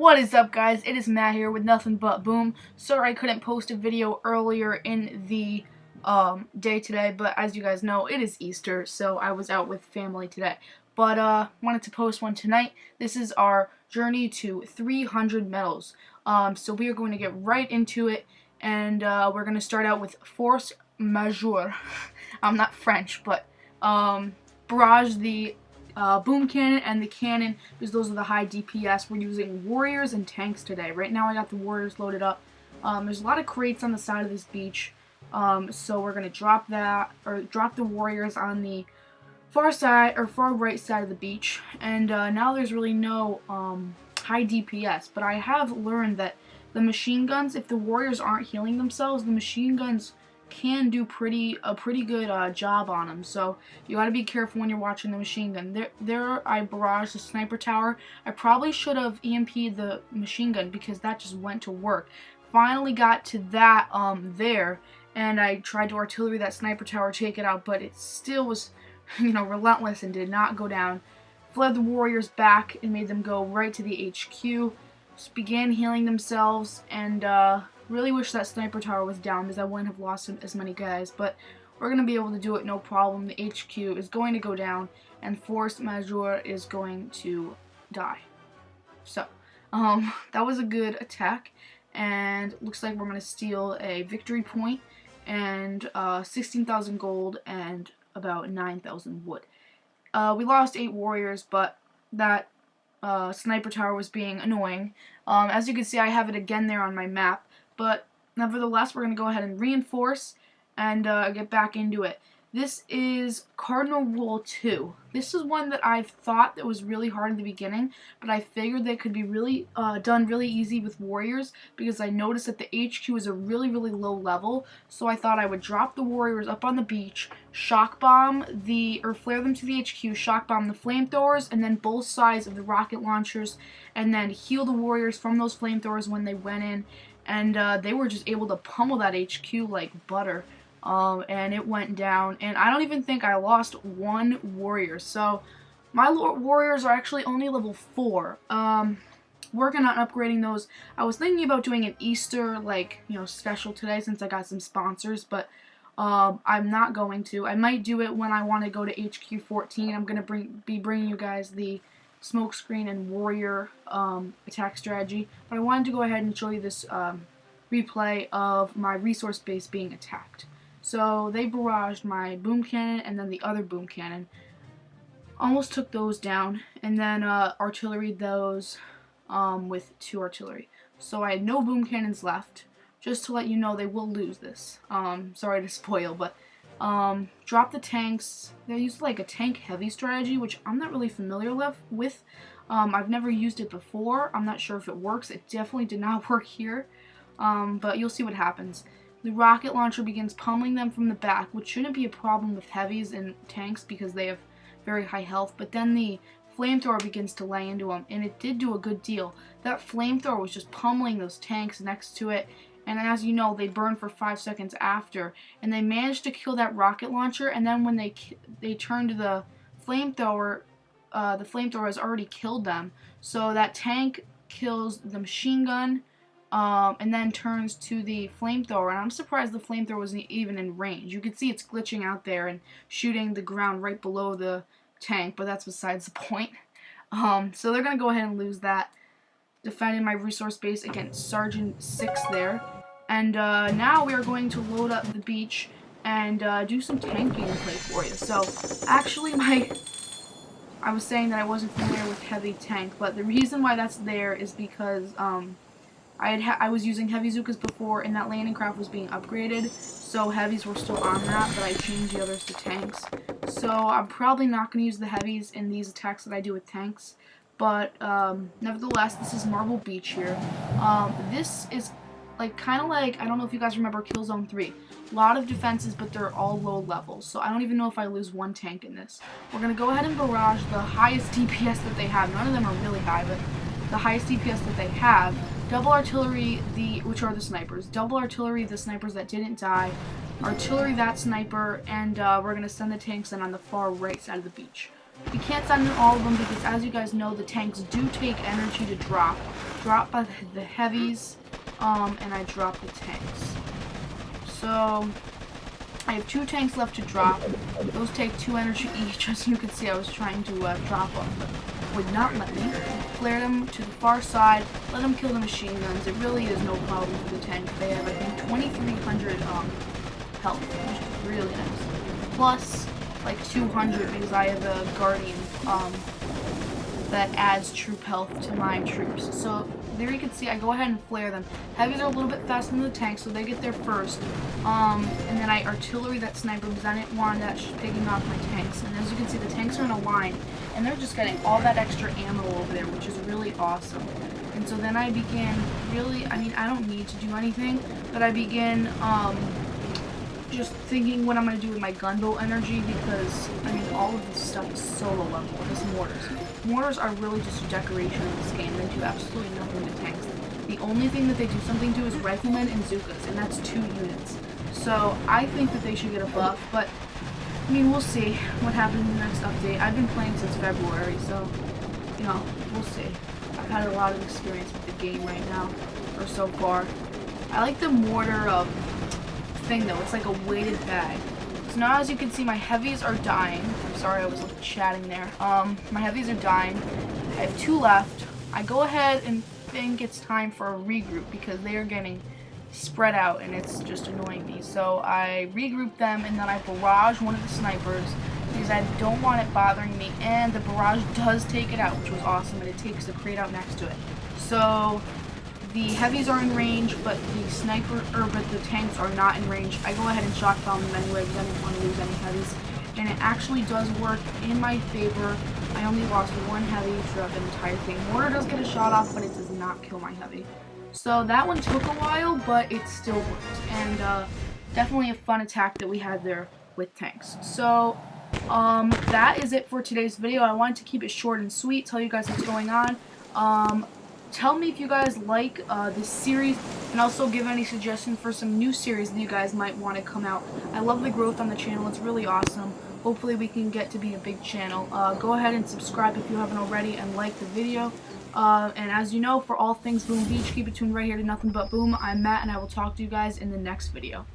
What is up, guys? It is Matt here with Nothing But Boom. Sorry I couldn't post a video earlier in the day today, but as you guys know, it is Easter, so I was out with family today. But wanted to post one tonight. This is our journey to 300 medals. So we are going to get right into it, and we're going to start out with Force Majeure. I'm not French, but barrage the boom cannon and the cannon, because those are the high DPS. We're using warriors and tanks today. Right now I got the warriors loaded up. There's a lot of crates on the side of this beach, so we're gonna drop the warriors on the far side or far right side of the beach. And now there's really no high DPS, but I have learned that the machine guns, if the warriors aren't healing themselves, the machine guns can do a pretty good job on them. So you got to be careful when you're watching the machine gun. There I barraged the sniper tower. I probably should have EMP'd the machine gun because that just went to work. Finally got to that there, and I tried to artillery that sniper tower, take it out, but it still was, relentless and did not go down. Fled the warriors back and made them go right to the HQ. Just began healing themselves, and really wish that sniper tower was down because I wouldn't have lost as many guys, but we're going to be able to do it no problem. The HQ is going to go down, and Force Majeure is going to die. So, that was a good attack, and looks like we're going to steal a victory point, and 16,000 gold, and about 9,000 wood. We lost 8 warriors, but that sniper tower was being annoying. As you can see, I have it again there on my map. But nevertheless, we're going to go ahead and reinforce and get back into it. This is Cardinal Rule 2. This is one that I've thought that was really hard in the beginning, but I figured that could be really done really easy with warriors because I noticed that the HQ is a really low level. So I thought I would drop the warriors up on the beach, shock bomb or flare them to the HQ, shock bomb the flamethrowers, and then both sides of the rocket launchers, and then heal the warriors from those flamethrowers when they went in. And they were just able to pummel that HQ like butter, and it went down, and I don't even think I lost one warrior. So my warriors are actually only level 4. Working on upgrading those. I was thinking about doing an Easter special today since I got some sponsors, but I'm not going to. I might do it when I want to go to HQ 14. I'm gonna be bringing you guys the smokescreen and warrior attack strategy, but I wanted to go ahead and show you this replay of my resource base being attacked. So they barraged my boom cannon and then the other boom cannon, almost took those down, and then artilleried those with 2 artillery. So I had no boom cannons left. Just to let you know, they will lose this. Sorry to spoil, but drop the tanks. They used like a tank heavy strategy, which I'm not really familiar with. I've never used it before. I'm not sure if it works. It definitely did not work here, but you'll see what happens. The rocket launcher begins pummeling them from the back, which shouldn't be a problem with heavies and tanks because they have very high health, but then the flamethrower begins to lay into them, and it did do a good deal. That flamethrower was just pummeling those tanks next to it, and as you know, they burn for 5 seconds after, and they managed to kill that rocket launcher, and then when they turned to the flamethrower has already killed them. So that tank kills the machine gun, and then turns to the flamethrower, and I'm surprised the flamethrower wasn't even in range. You can see it's glitching out there and shooting the ground right below the tank, but that's besides the point. So they're going to go ahead and lose that. Defending my resource base against Sergeant 6 there. And now we are going to load up the beach and do some tank gameplay for you. So actually I was saying that I wasn't familiar with heavy tank, but the reason why that's there is because I was using heavy Zookas before, and that landing craft was being upgraded, so heavies were still on that, but I changed the others to tanks. So I'm probably not going to use the heavies in these attacks that I do with tanks. But nevertheless, this is Marble Beach here. This is kind of like, I don't know if you guys remember Killzone 3. A lot of defenses, but they're all low levels. So I don't even know if I lose one tank in this. We're going to go ahead and barrage the highest DPS that they have. None of them are really high, but the highest DPS that they have. Double artillery, which are the snipers. Double artillery, the snipers that didn't die. Artillery, that sniper, and we're going to send the tanks in on the far right side of the beach. We can't send in all of them because, as you guys know, the tanks do take energy to drop. drop the heavies, and I drop the tanks. So I have 2 tanks left to drop. Those take 2 energy each. As you can see, I was trying to drop them, but would not let me. Flare them to the far side, let them kill the machine guns. It really is no problem for the tank. They have, I think, 2,300 health, which is really nice. Plus, like 200 because I have a Guardian that adds troop health to my troops. So there you can see I go ahead and flare them. Heavies are a little bit faster than the tanks, so they get there first. And then I artillery that sniper because I didn't want that picking off my tanks. And as you can see, the tanks are in a line, and they're just getting all that extra ammo over there, which is really awesome. And so then I begin really, I mean, I don't need to do anything, but I begin just thinking what I'm going to do with my gunboat energy, because, I mean, all of this stuff is solo level. This mortars. Mortars are really just a decoration in this game. They do absolutely nothing to tanks. The only thing that they do something to is riflemen and Zookas, and that's 2 units. So I think that they should get a buff, but, I mean, we'll see what happens in the next update. I've been playing since February, so, you know, we'll see. I've had a lot of experience with the game right now, or so far. I like the mortar thing though. It's like a weighted bag. So now, as you can see, my heavies are dying. I'm sorry, I was like chatting there. My heavies are dying. I have 2 left. I go ahead and think it's time for a regroup because they are getting spread out and it's just annoying me. So I regroup them and then I barrage one of the snipers because I don't want it bothering me, and the barrage does take it out, which was awesome, and it takes the crate out next to it. So the heavies are in range, but the tanks are not in range. I go ahead and shock bomb them anyway because I didn't want to lose any heavies, and it actually does work in my favor. I only lost 1 heavy throughout the entire thing. Mortar does get a shot off, but it does not kill my heavy. So that one took a while, but it still worked, and definitely a fun attack that we had there with tanks. So that is it for today's video. I wanted to keep it short and sweet, tell you guys what's going on. Tell me if you guys like this series, and also give any suggestions for some new series that you guys might want to come out. I love the growth on the channel. It's really awesome. Hopefully we can get to be a big channel. Go ahead and subscribe if you haven't already, and like the video. And as you know, for all things Boom Beach, keep it tuned right here to Nothing But Boom. I'm Matt, and I will talk to you guys in the next video.